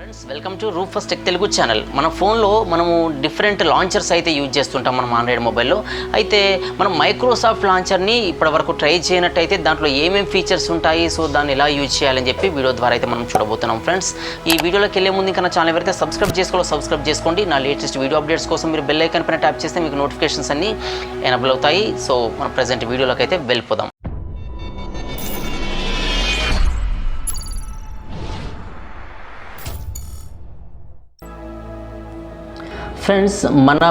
Friends welcome to రూఫస్ tech Telugu channel. మన ఫోన్లో మనము డిఫరెంట్ లాంచర్స్ అయితే యూజ్ చేస్తుంటాం మనం ఆండ్రాయిడ్ మొబైల్లో. అయితే మనం మైక్రోసాఫ్ట్ లాంచర్ని ఇప్పటివరకు ట్రై చేయనట్టయితే దాంట్లో ఏమేమి ఫీచర్స్ ఉంటాయి, సో దాన్ని ఎలా యూజ్ చేయాలని చెప్పి వీడియో ద్వారా అయితే మనం చూడబోతున్నాం. ఫ్రెండ్స్ ఈ వీడియోలోకి వెళ్ళే ముందు ఇంకా నా ఛానల్ ఎవరైతే సబ్స్క్రైబ్ చేసుకోండి. నా లేటెస్ట్ వీడియో అప్డేట్స్ కోసం మీరు బెల్ ఐకాన్ పైన ట్యాప్ చేస్తే మీకు నోటిఫికేషన్స్ అన్నీ ఎనబుల్ అవుతాయి. సో మన ప్రజెంట్ వీడియోలోకి అయితే వెళ్ళిపోదాం. ఫ్రెండ్స్ మన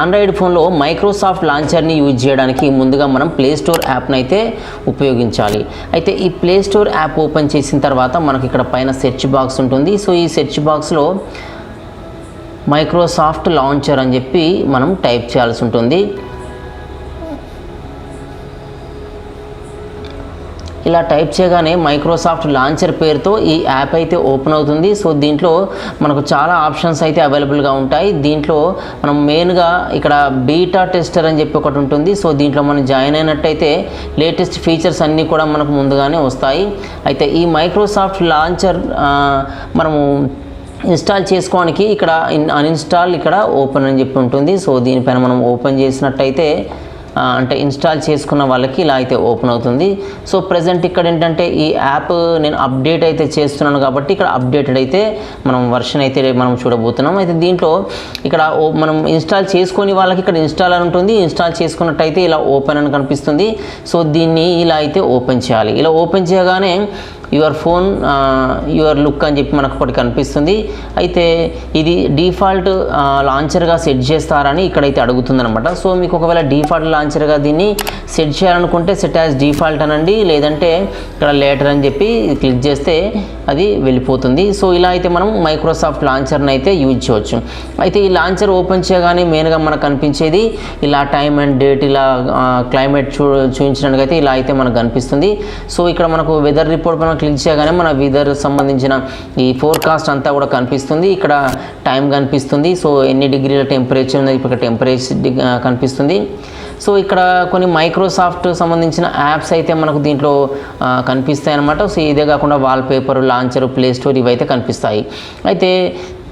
ఆండ్రాయిడ్ ఫోన్లో మైక్రోసాఫ్ట్ లాంచర్ని యూజ్ చేయడానికి ముందుగా మనం ప్లే స్టోర్ యాప్ని అయితే ఉపయోగించాలి. అయితే ఈ ప్లే స్టోర్ యాప్ ఓపెన్ చేసిన తర్వాత మనకి ఇక్కడ పైన సెర్చ్ బాక్స్ ఉంటుంది. సో ఈ సెర్చ్ బాక్స్లో మైక్రోసాఫ్ట్ లాంచర్ అని చెప్పి మనం టైప్ చేయాల్సి ఉంటుంది. ఇలా టైప్ చేయగానే మైక్రోసాఫ్ట్ లాంచర్ పేరుతో ఈ యాప్ అయితే ఓపెన్ అవుతుంది. సో దీంట్లో మనకు చాలా ఆప్షన్స్ అయితే అవైలబుల్గా ఉంటాయి. దీంట్లో మనం మెయిన్గా ఇక్కడ బీటా టెస్టర్ అని చెప్పి ఒకటి ఉంటుంది. సో దీంట్లో మనం జాయిన్ అయినట్టయితే లేటెస్ట్ ఫీచర్స్ అన్నీ కూడా మనకు ముందుగానే వస్తాయి. అయితే ఈ మైక్రోసాఫ్ట్ లాంచర్ మనము ఇన్స్టాల్ చేసుకోవడానికి ఇక్కడ అన్ఇన్స్టాల్, ఇక్కడ ఓపెన్ అని చెప్పి ఉంటుంది. సో దీనిపైన మనం ఓపెన్ చేసినట్టయితే అంటే ఇన్స్టాల్ చేసుకున్న వాళ్ళకి ఇలా అయితే ఓపెన్ అవుతుంది. సో ప్రజెంట్ ఇక్కడ ఏంటంటే ఈ యాప్ నేను అప్డేట్ అయితే చేస్తున్నాను కాబట్టి ఇక్కడ అప్డేటెడ్ అయితే మనం వర్షన్ అయితే మనం చూడబోతున్నాం. అయితే దీంట్లో ఇక్కడ మనం ఇన్స్టాల్ చేసుకొని వాళ్ళకి ఇక్కడ ఇన్స్టాల్ అని ఉంటుంది. ఇన్స్టాల్ చేసుకున్నట్టయితే ఇలా ఓపెన్ అని కనిపిస్తుంది. సో దీన్ని ఇలా అయితే ఓపెన్ చేయాలి. ఇలా ఓపెన్ చేయగానే యువర్ ఫోన్ యువర్ లుక్ అని చెప్పి మనకు ఒకటి కనిపిస్తుంది. అయితే ఇది డిఫాల్ట్ లాంచర్గా సెట్ చేస్తారని ఇక్కడైతే అడుగుతుందన్నమాట. సో మీకు ఒకవేళ డిఫాల్ట్ లాంచర్గా దీన్ని సెట్ చేయాలనుకుంటే సెట్ యాజ్ డిఫాల్ట్ అనండి, లేదంటే ఇక్కడ లేటర్ అని చెప్పి క్లిక్ చేస్తే అది వెళ్ళిపోతుంది. సో ఇలా అయితే మనం మైక్రోసాఫ్ట్ లాంచర్ని అయితే యూజ్ చేయవచ్చు. అయితే ఈ లాంచర్ ఓపెన్ చేయగానే మెయిన్గా మనకు కనిపించేది ఇలా టైమ్ అండ్ డేట్, ఇలా క్లైమేట్ చూపించినట్టుగైతే ఇలా అయితే మనకు కనిపిస్తుంది. సో ఇక్కడ మనకు వెదర్ రిపోర్ట్ మనం క్లిక్ చేయగానే మన వెదర్ సంబంధించిన ఈ ఫోర్కాస్ట్ అంతా కూడా కనిపిస్తుంది. ఇక్కడ టైం కనిపిస్తుంది. సో ఎన్ని డిగ్రీల టెంపరేచర్ ఉంది, ఇక్కడ టెంపరేచర్ కనిపిస్తుంది. సో ఇక్కడ కొన్ని మైక్రోసాఫ్ట్ సంబంధించిన యాప్స్ అయితే మనకు దీంట్లో కనిపిస్తాయి అన్నమాట. సో ఇదే కాకుండా వాల్పేపర్, లాంచర్, ప్లే స్టోర్ ఇవైతే కనిపిస్తాయి. అయితే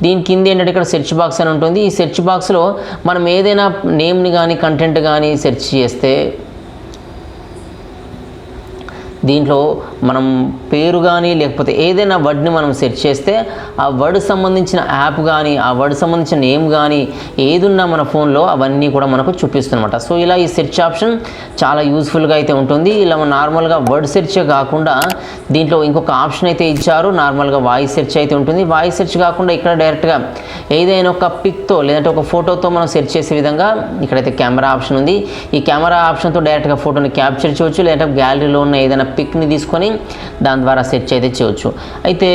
దీని కింద ఏంటంటే ఇక్కడ సెర్చ్ బాక్స్ అని ఉంటుంది. ఈ సెర్చ్ బాక్స్లో మనం ఏదైనా నేమ్ని కానీ కంటెంట్ కానీ సెర్చ్ చేస్తే దీంట్లో మనం పేరు కానీ లేకపోతే ఏదైనా వర్డ్ని మనం సెర్చ్ చేస్తే ఆ వర్డ్ సంబంధించిన యాప్ కానీ ఆ వర్డ్ సంబంధించిన నేమ్ కానీ ఏది ఉన్నా మన ఫోన్లో అవన్నీ కూడా మనకు చూపిస్తుందన్నమాట. సో ఇలా ఈ సెర్చ్ ఆప్షన్ చాలా యూస్ఫుల్గా అయితే ఉంటుంది. ఇలా నార్మల్గా వర్డ్ సెర్చ్ కాకుండా దీంట్లో ఇంకొక ఆప్షన్ అయితే ఇచ్చారు. నార్మల్గా వాయిస్ సెర్చ్ అయితే ఉంటుంది. వాయిస్ సెర్చ్ కాకుండా ఇక్కడ డైరెక్ట్గా ఏదైనా ఒక పిక్తో లేదంటే ఒక ఫోటోతో మనం సెర్చ్ చేసే విధంగా ఇక్కడైతే కెమెరా ఆప్షన్ ఉంది. ఈ కెమెరా ఆప్షన్తో డైరెక్ట్గా ఫోటోని క్యాప్చర్ చేయవచ్చు, లేదంటే గ్యాలరీలో ఉన్న ఏదైనా పిక్ని తీసుకొని దాని ద్వారా సెర్చ్ అయితే చేయవచ్చు. అయితే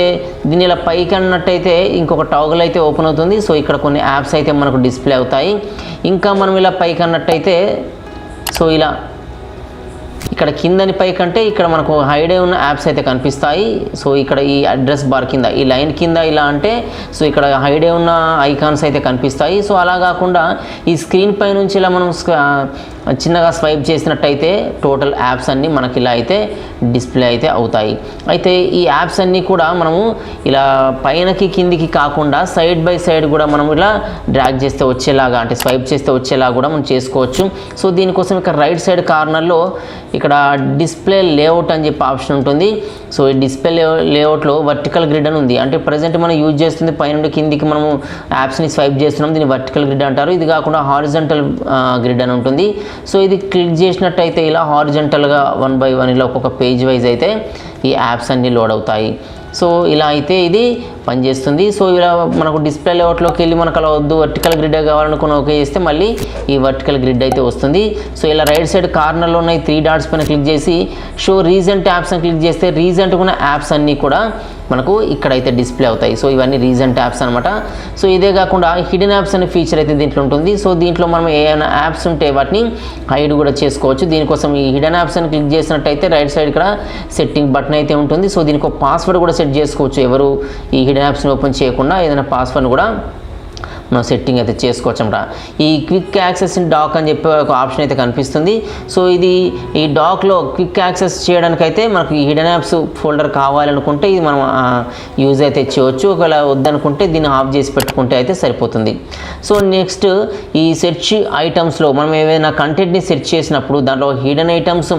దీన్ని ఇలా పైకి అన్నట్టయితే ఇంకొక టాగుల్ అయితే ఓపెన్ అవుతుంది. సో ఇక్కడ కొన్ని యాప్స్ అయితే మనకు డిస్ప్లే అవుతాయి. ఇంకా మనం ఇలా పైకి అన్నట్టయితే సో ఇలా ఇక్కడ కిందని పై కంటే ఇక్కడ మనకు హైడ్ అయి ఉన్న యాప్స్ అయితే కనిపిస్తాయి. సో ఇక్కడ ఈ అడ్రస్ బార్ కింద ఈ లైన్ కింద ఇలా అంటే సో ఇక్కడ హైడ్ అయి ఉన్న ఐకాన్స్ అయితే కనిపిస్తాయి. సో అలా కాకుండా ఈ స్క్రీన్ పై నుంచి ఇలా మనం చిన్నగా స్వైప్ చేసినట్టయితే టోటల్ యాప్స్ అన్నీ మనకి ఇలా అయితే డిస్ప్లే అయితే అవుతాయి. అయితే ఈ యాప్స్ అన్నీ కూడా మనము ఇలా పైనకి కిందికి కాకుండా సైడ్ బై సైడ్ కూడా మనం ఇలా డ్రాగ్ చేస్తే వచ్చేలాగా, అంటే స్వైప్ చేస్తే వచ్చేలాగా కూడా మనం చేసుకోవచ్చు. సో దీనికోసం ఇక్కడ రైట్ సైడ్ కార్నర్లో ఇక్కడ డిస్ప్లే లేఅవుట్ అని చెప్పి ఆప్షన్ ఉంటుంది. సో ఈ డిస్ప్లే లేఅవుట్లో వర్టికల్ గ్రిడ్ అని ఉంది. అంటే ప్రజెంట్ మనం యూజ్ చేస్తుంది పైనుండి కిందికి మనము యాప్స్ని స్వైప్ చేస్తున్నాం, దీన్ని వర్టికల్ గ్రిడ్ అంటారు. ఇది కాకుండా హారిజంటల్ గ్రిడ్ అని ఉంటుంది. సో ఇది క్లిక్ చేసినట్టయితే ఇలా హారిజంటల్గా 1 by 1 ఇలా ఒక్కొక్క పేజ్ వైజ్ అయితే ఈ యాప్స్ అన్నీ లోడ్ అవుతాయి. సో ఇలా అయితే ఇది పనిచేస్తుంది. సో ఇలా మనకు డిస్ప్లే లేఅవుట్లోకి వెళ్ళి మనకు అలా వద్దు వర్టికల్ గ్రిడ్ కావాలనుకుని ఓకే చేస్తే మళ్ళీ ఈ వర్టికల్ గ్రిడ్ అయితే వస్తుంది. సో ఇలా రైట్ సైడ్ కార్నర్లో ఉన్న ఈ 3 డాట్స్ పైన క్లిక్ చేసి షో రీసెంట్ యాప్స్ అని క్లిక్ చేస్తే రీసెంట్గా ఉన్న యాప్స్ అన్నీ కూడా మనకు ఇక్కడైతే డిస్ప్లే అవుతాయి. సో ఇవన్నీ రీసెంట్ యాప్స్ అనమాట. సో ఇదే కాకుండా హిడెన్ యాప్స్ అనే ఫీచర్ అయితే దీంట్లో ఉంటుంది. సో దీంట్లో మనం ఏమైనా యాప్స్ ఉంటే వాటిని హైడ్ కూడా చేసుకోవచ్చు. దీనికోసం ఈ హిడెన్ యాప్స్ అని క్లిక్ చేసినట్టయితే రైట్ సైడ్ ఇక్కడ సెట్టింగ్ బటన్ అయితే ఉంటుంది. సో దీనికి ఒక పాస్వర్డ్ కూడా సెట్ చేసుకోవచ్చు. ఎవరు ఈ హిడెన్ యాప్స్ని ఓపెన్ చేయకుండా ఏదైనా పాస్వర్డ్ కూడా మనం సెట్టింగ్ అయితే చేసుకోవచ్చు అనమాట. ఈ క్విక్ యాక్సెస్ ఇన్ డాక్ అని చెప్పి ఒక ఆప్షన్ అయితే కనిపిస్తుంది. సో ఇది ఈ డాక్లో క్విక్ యాక్సెస్ చేయడానికైతే మనకు ఈ హిడెన్ యాప్స్ ఫోల్డర్ కావాలనుకుంటే ఇది మనం యూజ్ అయితే చేయవచ్చు. ఒకవేళ వద్దనుకుంటే దీన్ని ఆఫ్ చేసి పెట్టుకుంటే అయితే సరిపోతుంది. సో నెక్స్ట్ ఈ సెర్చ్ ఐటమ్స్లో మనం ఏదైనా కంటెంట్ని సెర్చ్ చేసినప్పుడు దాంట్లో హిడెన్ ఐటమ్స్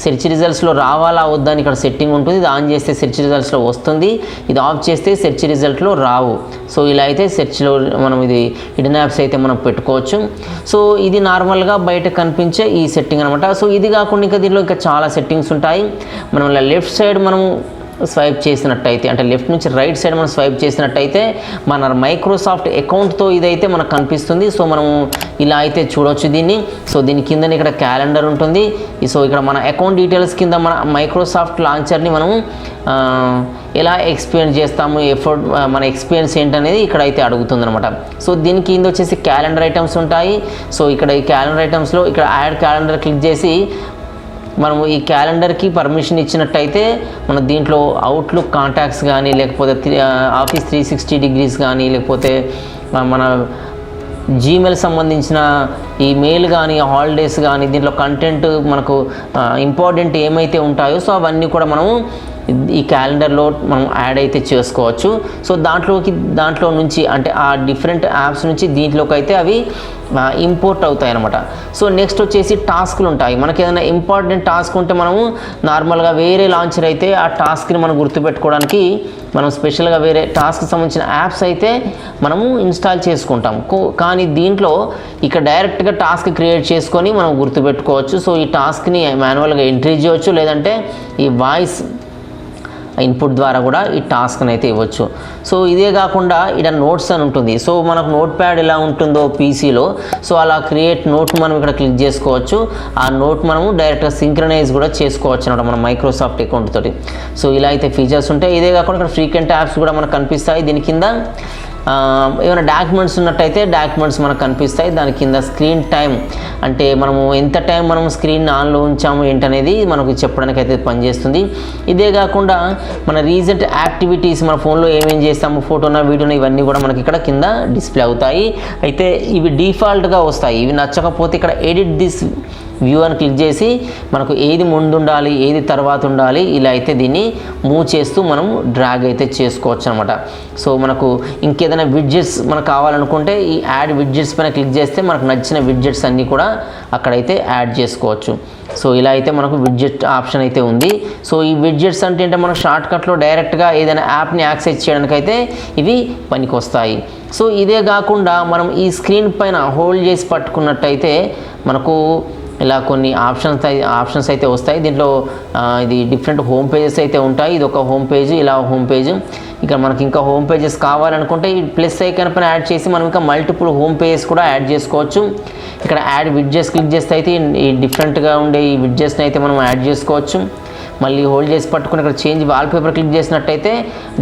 సెర్చ్ రిజల్ట్స్లో రావాలా వద్దని ఇక్కడ సెట్టింగ్ ఉంటుంది. ఇది ఆన్ చేస్తే సెర్చ్ రిజల్ట్స్లో వస్తుంది, ఇది ఆఫ్ చేస్తే సెర్చ్ రిజల్ట్లో రావు. సో ఇలా అయితే సెర్చ్లో మనం ఇది హిడెన్ యాప్స్ అయితే మనం పెట్టుకోవచ్చు. సో ఇది నార్మల్గా బయట కనిపించే ఈ సెట్టింగ్ అనమాట. సో ఇది కాకుండా ఇంకా దీనిలో ఇంకా చాలా సెట్టింగ్స్ ఉంటాయి. మనం లెఫ్ట్ సైడ్ మనం స్వైప్ చేసినట్టయితే అంటే లెఫ్ట్ నుంచి రైట్ సైడ్ మనం స్వైప్ చేసినట్టయితే మన మైక్రోసాఫ్ట్ అకౌంట్తో ఇదైతే మనకు కనిపిస్తుంది. సో మనం ఇలా అయితే చూడవచ్చు దీన్ని. సో దీని కింద ఇక్కడ క్యాలెండర్ ఉంటుంది. సో ఇక్కడ మన అకౌంట్ డీటెయిల్స్ కింద మన మైక్రోసాఫ్ట్ లాంచర్ని మనం ఎలా ఎక్స్పీరియన్స్ చేస్తాము, మన ఎక్స్పీరియన్స్ ఏంటనేది ఇక్కడ అయితే అడుగుతుంది అనమాట. సో దీని కింద వచ్చేసి క్యాలెండర్ ఐటమ్స్ ఉంటాయి. సో ఇక్కడ ఈ క్యాలెండర్ ఐటమ్స్లో ఇక్కడ యాడ్ క్యాలెండర్ క్లిక్ చేసి మనము ఈ క్యాలెండర్కి పర్మిషన్ ఇచ్చినట్టయితే మన దీంట్లో అవుట్లుక్ కాంటాక్ట్స్ కానీ లేకపోతే ఆఫీస్ 360 డిగ్రీస్ కానీ లేకపోతే మన జీమెయిల్ సంబంధించిన ఈ మెయిల్ కానీ హాలిడేస్ కానీ దీంట్లో కంటెంట్ మనకు ఇంపార్టెంట్ ఏమైతే ఉంటాయో సో అవన్నీ కూడా మనము ఈ క్యాలెండర్లో మనం యాడ్ అయితే చేసుకోవచ్చు. సో దాంట్లో నుంచి అంటే ఆ డిఫరెంట్ యాప్స్ నుంచి దీంట్లోకి అయితే అవి ఇంపోర్ట్ అవుతాయి అన్నమాట. సో నెక్స్ట్ వచ్చేసి టాస్క్లు ఉంటాయి. మనకి ఏదైనా ఇంపార్టెంట్ టాస్క్ ఉంటే మనము నార్మల్గా వేరే లాంచర్ అయితే ఆ టాస్క్ని మనం గుర్తుపెట్టుకోవడానికి మనం స్పెషల్గా వేరే టాస్క్ సంబంధించిన యాప్స్ అయితే మనము ఇన్స్టాల్ చేసుకుంటాం. కానీ దీంట్లో ఇక్కడ డైరెక్ట్గా టాస్క్ క్రియేట్ చేసుకొని మనం గుర్తుపెట్టుకోవచ్చు. సో ఈ టాస్క్ని మాన్యువల్గా ఎంట్రీ చేయవచ్చు, లేదంటే ఈ వాయిస్ ఇన్పుట్ ద్వారా కూడా ఈ టాస్క్ని అయితే ఇవ్వచ్చు. సో ఇదే కాకుండా ఇక్కడ నోట్స్ అని ఉంటుంది. సో మనకు నోట్ ప్యాడ్ ఎలా ఉంటుందో పీసీలో సో అలా క్రియేట్ నోట్ మనం ఇక్కడ క్లిక్ చేసుకోవచ్చు. ఆ నోట్ మనము డైరెక్ట్గా సింక్రనైజ్ కూడా చేసుకోవచ్చు అనమాట మన మైక్రోసాఫ్ట్ అకౌంట్ తోటి. సో ఇలా అయితే ఫీచర్స్ ఉంటాయి. ఇదే కాకుండా ఇక్కడ ఫ్రీక్వెంట్ యాప్స్ కూడా మనకు కనిపిస్తాయి. దీని కింద ఏమైనా డాక్యుమెంట్స్ ఉన్నట్టయితే డాక్యుమెంట్స్ మనకు కనిపిస్తాయి. దాని కింద స్క్రీన్ టైం అంటే మనము ఎంత టైం మనం స్క్రీన్ ఆన్లో ఉంచాము ఏంటనేది మనకు చెప్పడానికి అయితే పనిచేస్తుంది. ఇదే కాకుండా మన రీసెంట్ యాక్టివిటీస్ మన ఫోన్లో ఏమేం చేస్తాము, ఫోటోనా వీడియోనా ఇవన్నీ కూడా మనకి ఇక్కడ కింద డిస్ప్లే అవుతాయి. అయితే ఇవి డిఫాల్ట్గా వస్తాయి. ఇవి నచ్చకపోతే ఇక్కడ ఎడిట్ దిస్ వ్యూ అని క్లిక్ చేసి మనకు ఏది ముందు ఉండాలి ఏది తర్వాత ఉండాలి ఇలా అయితే దీన్ని మూవ్ చేస్తూ మనం డ్రాగ్ అయితే చేసుకోవచ్చు అనమాట. సో మనకు ఇంకేదైనా విడ్జెట్స్ మనకు కావాలనుకుంటే ఈ యాడ్ విడ్జెట్స్ పైన క్లిక్ చేస్తే మనకు నచ్చిన విడ్జెట్స్ అన్నీ కూడా అక్కడైతే యాడ్ చేసుకోవచ్చు. సో ఇలా అయితే మనకు విడ్జెట్ ఆప్షన్ అయితే ఉంది. సో ఈ విడ్జెట్స్ అంటే మనకు షార్ట్కట్లో డైరెక్ట్గా ఏదైనా యాప్ని యాక్సెస్ చేయడానికి అయితే ఇవి పనికి వస్తాయి. సో ఇదే కాకుండా మనం ఈ స్క్రీన్ పైన హోల్డ్ చేసి పట్టుకున్నట్టయితే మనకు ఇలా కొన్ని ఆప్షన్స్ అయితే వస్తాయి. దీంట్లో ఇది డిఫరెంట్ హోమ్ పేజెస్ అయితే ఉంటాయి. ఇది ఒక హోమ్ పేజ్, ఇలా హోమ్ పేజ్. ఇక మనకి ఇంకా హోమ్ పేజెస్ కావాలనుకుంటే ఈ ప్లస్ ఐకాన్ పైన యాడ్ చేసి మనం ఇంకా మల్టిపుల్ హోమ్ పేజెస్ కూడా యాడ్ చేసుకోవచ్చు. ఇక్కడ యాడ్ విడ్జెట్స్ క్లిక్ చేస్తే అయితే ఈ డిఫరెంట్గా ఉండే ఈ విడ్జెట్స్ని అయితే మనం యాడ్ చేసుకోవచ్చు. మళ్ళీ హోల్డ్ చేసి పట్టుకుని ఇక్కడ చేంజ్ వాల్పేపర్ క్లిక్ చేసినట్టయితే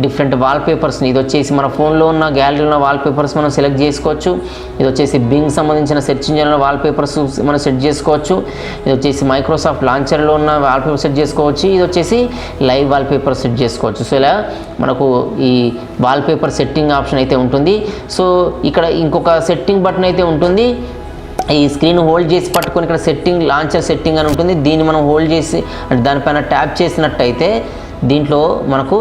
డిఫరెంట్ వాల్పేపర్స్ని ఇది వచ్చేసి మన ఫోన్లో ఉన్న గ్యాలరీలో ఉన్న వాల్పేపర్స్ మనం సెలెక్ట్ చేసుకోవచ్చు. ఇది వచ్చేసి బింగ్ సంబంధించిన సెర్చ్ ఇంజిన్లో వాల్పేపర్స్ మనం సెట్ చేసుకోవచ్చు. ఇది వచ్చేసి మైక్రోసాఫ్ట్ లాంచర్లో ఉన్న వాల్పేపర్ సెట్ చేసుకోవచ్చు. ఇది వచ్చేసి లైవ్ వాల్పేపర్ సెట్ చేసుకోవచ్చు. సో ఇలా మనకు ఈ వాల్పేపర్ సెట్టింగ్ ఆప్షన్ అయితే ఉంటుంది. సో ఇక్కడ ఇంకొక సెట్టింగ్ బటన్ అయితే ఉంటుంది. ఈ స్క్రీన్ హోల్డ్ చేసి పట్టుకొని ఇక్కడ సెట్టింగ్ లాంచర్ సెట్టింగ్ అని ఉంటుంది. దీన్ని మనం హోల్డ్ చేసి అంటే దానిపైన ట్యాప్ చేసినట్టయితే దీంట్లో మనకు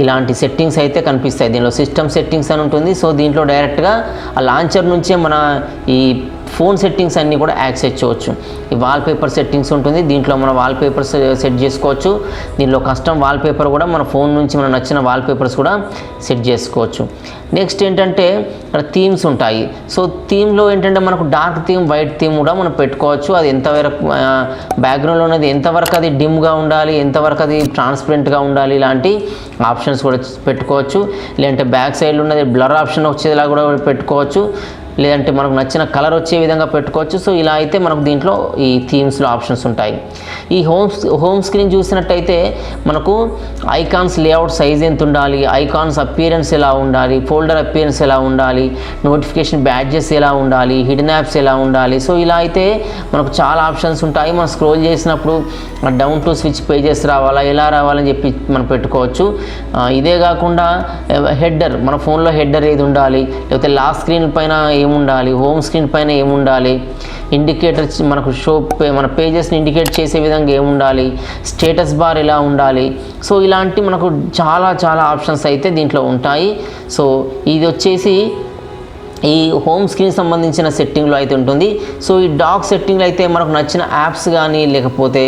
ఇలాంటి సెట్టింగ్స్ అయితే కనిపిస్తాయి. దీనిలో సిస్టమ్ సెట్టింగ్స్ అని ఉంటుంది. సో దీంట్లో డైరెక్ట్గా ఆ లాంచర్ నుంచే మన ఈ ఫోన్ సెట్టింగ్స్ అన్నీ కూడా యాక్సెస్ చేయవచ్చు. ఈ వాల్పేపర్ సెట్టింగ్స్ ఉంటుంది. దీంట్లో మన వాల్పేపర్స్ సెట్ చేసుకోవచ్చు. దీనిలో కస్టమ్ వాల్పేపర్ కూడా మన ఫోన్ నుంచి మన నచ్చిన వాల్పేపర్స్ కూడా సెట్ చేసుకోవచ్చు. నెక్స్ట్ ఏంటంటే ఇక్కడ థీమ్స్ ఉంటాయి. సో థీమ్లో ఏంటంటే మనకు డార్క్ థీమ్, వైట్ థీమ్ కూడా మనం పెట్టుకోవచ్చు. అది ఎంతవరకు బ్యాక్గ్రౌండ్లో ఉన్నది ఎంతవరకు అది డిమ్గా ఉండాలి, ఎంతవరకు అది ట్రాన్స్పరెంట్గా ఉండాలి ఇలాంటి ఆప్షన్స్ కూడా పెట్టుకోవచ్చు. లేదంటే బ్యాక్ సైడ్లో ఉన్నది బ్లర్ ఆప్షన్ వచ్చేలా కూడా పెట్టుకోవచ్చు. లేదంటే మనకు నచ్చిన కలర్ వచ్చే విధంగా పెట్టుకోవచ్చు. సో ఇలా అయితే మనకు దీంట్లో ఈ థీమ్స్లో ఆప్షన్స్ ఉంటాయి. ఈ హోమ్ స్క్రీన్ చూసినట్టయితే మనకు ఐకాన్స్ లేఅవుట్ సైజ్ ఎంత ఉండాలి, ఐకాన్స్ అపియరెన్స్ ఎలా ఉండాలి, ఫోల్డర్ అపియరెన్స్ ఎలా ఉండాలి, నోటిఫికేషన్ బ్యాడ్జెస్ ఎలా ఉండాలి, హిడెన్ యాప్స్ ఎలా ఉండాలి. సో ఇలా అయితే మనకు చాలా ఆప్షన్స్ ఉంటాయి. మనం స్క్రోల్ చేసినప్పుడు డౌన్ టు స్విచ్ పేజెస్ రావాలా, ఎలా రావాలని చెప్పి మనం పెట్టుకోవచ్చు. ఇదే కాకుండా హెడ్డర్, మన ఫోన్లో హెడ్డర్ ఏది ఉండాలి, లేకపోతే లాస్ట్ స్క్రీన్ పైన ఏముండాలి, హోమ్ స్క్రీన్ పైన ఏముండాలి, ఇండికేటర్ మనకు మన పేజెస్ని ఇండికేట్ చేసే విధంగా ఏముండాలి, స్టేటస్ బార్ ఎలా ఉండాలి. సో ఇలాంటి మనకు చాలా ఆప్షన్స్ అయితే దీంట్లో ఉంటాయి. సో ఇది వచ్చేసి ఈ హోమ్ స్క్రీన్ సంబంధించిన సెట్టింగ్లో అయితే ఉంటుంది. సో ఈ డాక్ సెట్టింగ్లో అయితే మనకు నచ్చిన యాప్స్ కానీ లేకపోతే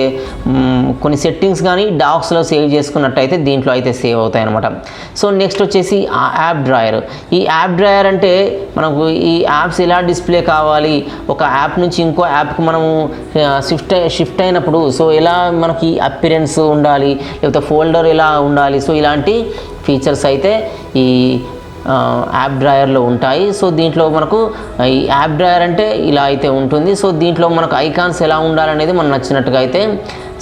కొన్ని సెట్టింగ్స్ కానీ డాక్స్లో సేవ్ చేసుకున్నట్టయితే దీంట్లో అయితే సేవ్ అవుతాయి అనమాట. సో నెక్స్ట్ వచ్చేసి ఆ యాప్ డ్రాయర్. ఈ యాప్ డ్రాయర్ అంటే మనకు ఈ యాప్స్ ఎలా డిస్ప్లే కావాలి, ఒక యాప్ నుంచి ఇంకో యాప్కి మనము షిఫ్ట్ అయినప్పుడు సో ఎలా మనకి అపిరెన్స్ ఉండాలి, లేకపోతే ఫోల్డర్ ఎలా ఉండాలి. సో ఇలాంటి ఫీచర్స్ అయితే ఈ యాప్ డ్రాయర్లో ఉంటాయి. సో దీంట్లో మనకు ఈ యాప్ డ్రాయర్ అంటే ఇలా అయితే ఉంటుంది. సో దీంట్లో మనకు ఐకాన్స్ ఎలా ఉండాలనేది మనం నచ్చినట్టుగా అయితే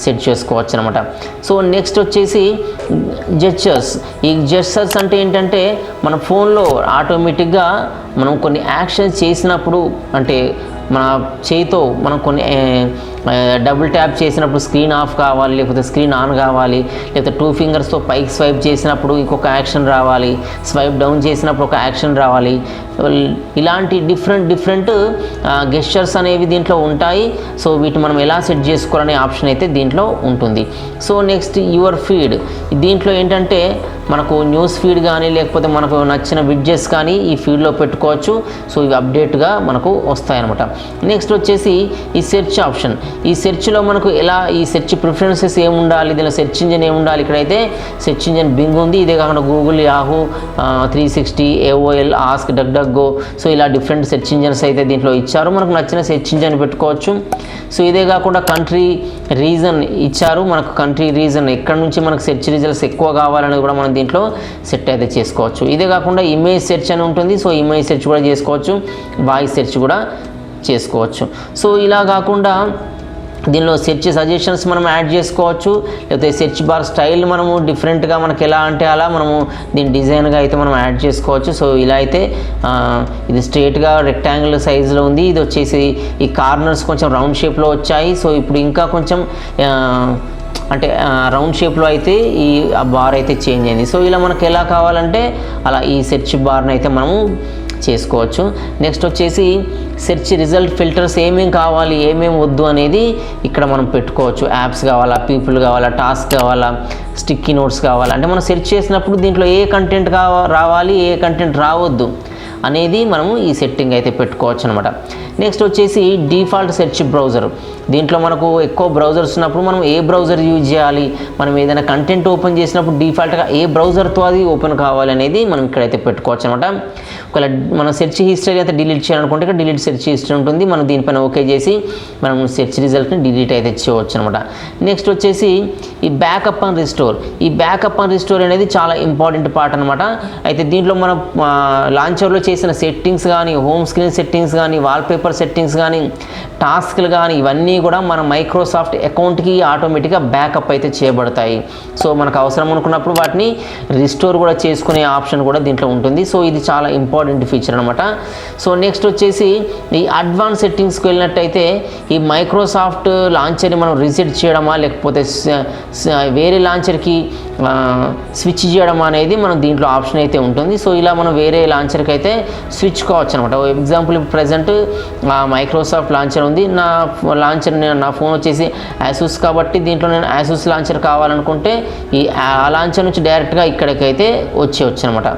సెట్ చేసుకోవచ్చు అనమాట. సో నెక్స్ట్ వచ్చేసి జెస్చర్స్. ఈ జెస్చర్స్ అంటే ఏంటంటే మన ఫోన్లో ఆటోమేటిక్గా మనం కొన్ని యాక్షన్స్ చేసినప్పుడు, అంటే మన చేయితో మనం కొన్ని డబుల్ ట్యాప్ చేసినప్పుడు స్క్రీన్ ఆఫ్ కావాలి, లేకపోతే స్క్రీన్ ఆన్ కావాలి, లేకపోతే 2 ఫింగర్స్తో పైకి స్వైప్ చేసినప్పుడు ఇంకొక యాక్షన్ రావాలి, స్వైప్ డౌన్ చేసినప్పుడు ఒక యాక్షన్ రావాలి. ఇలాంటి డిఫరెంట్ గెస్చర్స్ అనేవి దీంట్లో ఉంటాయి. సో వీటిని మనం ఎలా సెట్ చేసుకోవాలనే ఆప్షన్ అయితే దీంట్లో ఉంటుంది. So next your feed. దీంట్లో ఏంటంటే మనకు న్యూస్ ఫీడ్ కానీ లేకపోతే మనకు నచ్చిన విడ్జెట్స్ కానీ ఈ ఫీడ్లో పెట్టుకోవచ్చు. సో ఇవి అప్డేట్గా మనకు వస్తాయన్నమాట. నెక్స్ట్ వచ్చేసి ఈ సెర్చ్ ఆప్షన్. ఈ సెర్చ్లో మనకు ఎలా ఈ సెర్చ్ ప్రిఫరెన్సెస్ ఏముండాలి, దీనిలో సెర్చ్ ఇంజిన్ ఏముండాలి. ఇక్కడైతే సెర్చ్ ఇంజిన్ బింగ్ ఉంది. ఇదే కాకుండా Google, Yahoo, 360, AOL, Ask, DuckDuckGo. So ఇలా డిఫరెంట్ సెర్చ్ ఇంజిన్స్ అయితే దీంట్లో ఇచ్చారు. మనకు నచ్చిన సెర్చ్ ఇంజిన్ పెట్టుకోవచ్చు. సో ఇదే కాకుండా కంట్రీ రీజన్ ఇచ్చారు. మనకు కంట్రీ రీజన్ ఎక్కడి నుంచి మనకు సెర్చ్ రిజల్ట్స్ ఎక్కువ కావాలనేది కూడా మనం దీంట్లో సెట్ అయితే చేసుకోవచ్చు. ఇదే కాకుండా ఇమేజ్ సెర్చ్ అని ఉంటుంది. సో ఇమేజ్ సెర్చ్ కూడా చేసుకోవచ్చు, వాయిస్ సెర్చ్ కూడా చేసుకోవచ్చు. సో ఇలా కాకుండా దీనిలో సెర్చ్ సజెషన్స్ మనం యాడ్ చేసుకోవచ్చు, లేకపోతే సెర్చ్ బార్ స్టైల్ మనము డిఫరెంట్గా మనకి ఎలా అంటే అలా మనము దీని డిజైన్గా అయితే మనం యాడ్ చేసుకోవచ్చు. సో ఇలా అయితే ఇది స్ట్రేట్గా రెక్టాంగిల్ సైజులో ఉంది. ఇది వచ్చేసి ఈ కార్నర్స్ కొంచెం రౌండ్ షేప్లో వచ్చాయి. సో ఇప్పుడు ఇంకా కొంచెం అంటే రౌండ్ షేప్లో అయితే ఈ బార్ అయితే చేంజ్ అయింది. సో ఇలా మనకు ఎలా కావాలంటే అలా ఈ సెర్చ్ బార్ని అయితే మనము చేసుకోవచ్చు. నెక్స్ట్ వచ్చేసి సెర్చ్ రిజల్ట్ ఫిల్టర్స్ ఏమేమి కావాలి, ఏమేమి వద్దు అనేది ఇక్కడ మనం పెట్టుకోవచ్చు. యాప్స్ కావాలా, పీపుల్ కావాలా, టాస్క్ కావాలా, స్టిక్కీ నోట్స్ కావాలా, అంటే మనం సెర్చ్ చేసినప్పుడు దీంట్లో ఏ కంటెంట్ రావాలి, ఏ కంటెంట్ రావద్దు అనేది మనము ఈ సెట్టింగ్ అయితే పెట్టుకోవచ్చు అనమాట. నెక్స్ట్ వచ్చేసి డిఫాల్ట్ సెర్చ్ బ్రౌజర్. దీంట్లో మనకు ఎక్కువ బ్రౌజర్స్ ఉన్నప్పుడు మనం ఏ బ్రౌజర్ యూజ్ చేయాలి, మనం ఏదైనా కంటెంట్ ఓపెన్ చేసినప్పుడు డిఫాల్ట్గా ఏ బ్రౌజర్తో అది ఓపెన్ కావాలి అనేది మనం ఇక్కడైతే పెట్టుకోవచ్చు అనమాట. ఒకవేళ మన సెర్చ్ హిస్టరీ అయితే డిలీట్ చేయాలనుకుంటే ఇక్కడ డిలీట్ సెర్చ్ హిస్టరీ ఉంటుంది. మనం దీనిపైన ఓకే చేసి మనం సెర్చ్ రిజల్ట్ని డిలీట్ అయితే చేయవచ్చు అనమాట. నెక్స్ట్ వచ్చేసి ఈ బ్యాకప్ అండ్ రిస్టోర్. ఈ బ్యాకప్ అండ్ రిస్టోర్ అనేది చాలా ఇంపార్టెంట్ పార్ట్ అనమాట. అయితే దీంట్లో మనం లాంచర్లో చేసిన సెట్టింగ్స్ కానీ, హోమ్ స్క్రీన్ సెట్టింగ్స్ కానీ, వాల్పేపర్ సెట్టింగ్స్ కానీ, టాస్క్లు కానీ ఇవన్నీ కూడా మన మైక్రోసాఫ్ట్ అకౌంట్కి ఆటోమేటిక్గా బ్యాకప్ అయితే చేయబడతాయి. సో మనకు అవసరం అనుకున్నప్పుడు వాటిని రిస్టోర్ కూడా చేసుకునే ఆప్షన్ కూడా దీంట్లో ఉంటుంది. సో ఇది చాలా ఇంపార్టెంట్ ఫీచర్ అనమాట. సో నెక్స్ట్ వచ్చేసి ఈ అడ్వాన్స్ సెట్టింగ్స్కి వెళ్ళినట్టయితే ఈ మైక్రోసాఫ్ట్ లాంచర్ని మనం రీసెట్ చేయడమా లేకపోతే వేరే లాంచర్కి స్విచ్ చేయడం అనేది మనం దీంట్లో ఆప్షన్ అయితే ఉంటుంది. సో ఇలా మనం వేరే లాంచర్కి అయితే స్విచ్ కావచ్చు అనమాట. ఎగ్జాంపుల్ ప్రజెంట్ మైక్రోసాఫ్ట్ లాంచర్ ఉంది, నా లాంచర్ నా ఫోన్ వచ్చేసి యాసూస్ కాబట్టి దీంట్లో నేను యాసూస్ లాంచర్ కావాలనుకుంటే ఈ ఆ లాంచర్ నుంచి డైరెక్ట్గా ఇక్కడికైతే వచ్చేయచ్చు అనమాట.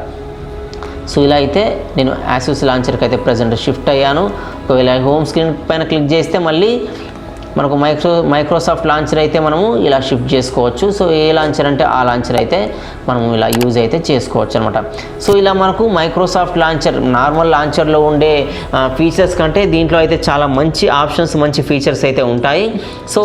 సో ఇలా అయితే నేను యాసూస్ లాంచర్కి అయితే ప్రజెంట్ షిఫ్ట్ అయ్యాను. ఒకవేళ హోమ్ స్క్రీన్ పైన క్లిక్ చేస్తే మళ్ళీ మనకు మైక్రోసాఫ్ట్ లాంచర్ అయితే మనము ఇలా షిఫ్ట్ చేసుకోవచ్చు. సో ఏ లాంచర్ అంటే ఆ లాంచర్ అయితే మనము ఇలా యూజ్ అయితే చేసుకోవచ్చు అనమాట. సో ఇలా మనకు మైక్రోసాఫ్ట్ లాంచర్ నార్మల్ లాంచర్లో ఉండే ఫీచర్స్ కంటే దీంట్లో అయితే చాలా మంచి ఆప్షన్స్, మంచి ఫీచర్స్ అయితే ఉంటాయి. సో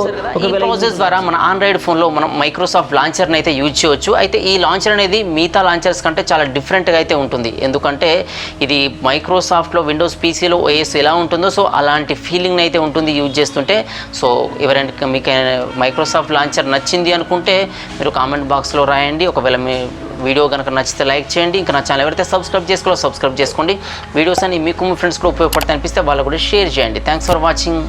ఈ ప్రాసెస్ ద్వారా మన ఆండ్రాయిడ్ ఫోన్లో మనం మైక్రోసాఫ్ట్ లాంచర్ని అయితే యూజ్ చేయవచ్చు. అయితే ఈ లాంచర్ అనేది మిగతా లాంచర్స్ కంటే చాలా డిఫరెంట్గా అయితే ఉంటుంది. ఎందుకంటే ఇది మైక్రోసాఫ్ట్లో విండోస్ పీసీలో ఓఎస్ ఎలా ఉంటుందో సో అలాంటి ఫీలింగ్ అయితే ఉంటుంది యూజ్ చేస్తుంటే. సో ఎవరైనా మీకు మైక్రోసాఫ్ట్ లాంచర్ నచ్చింది అనుకుంటే మీరు కామెంట్ బాక్స్లో రాయండి. ఒకవేళ మీ వీడియో కనుక నచ్చితే లైక్ చేయండి. ఇంకా నా ఛానల్ ఎవరైతే సబ్స్క్రైబ్ చేసుకోండి. వీడియోస్ అని మీకు మీ ఫ్రెండ్స్ కూడా ఉపయోగపడతాయి అనిపిస్తే వాళ్ళు కూడా షేర్ చేయండి. Thanks for watching.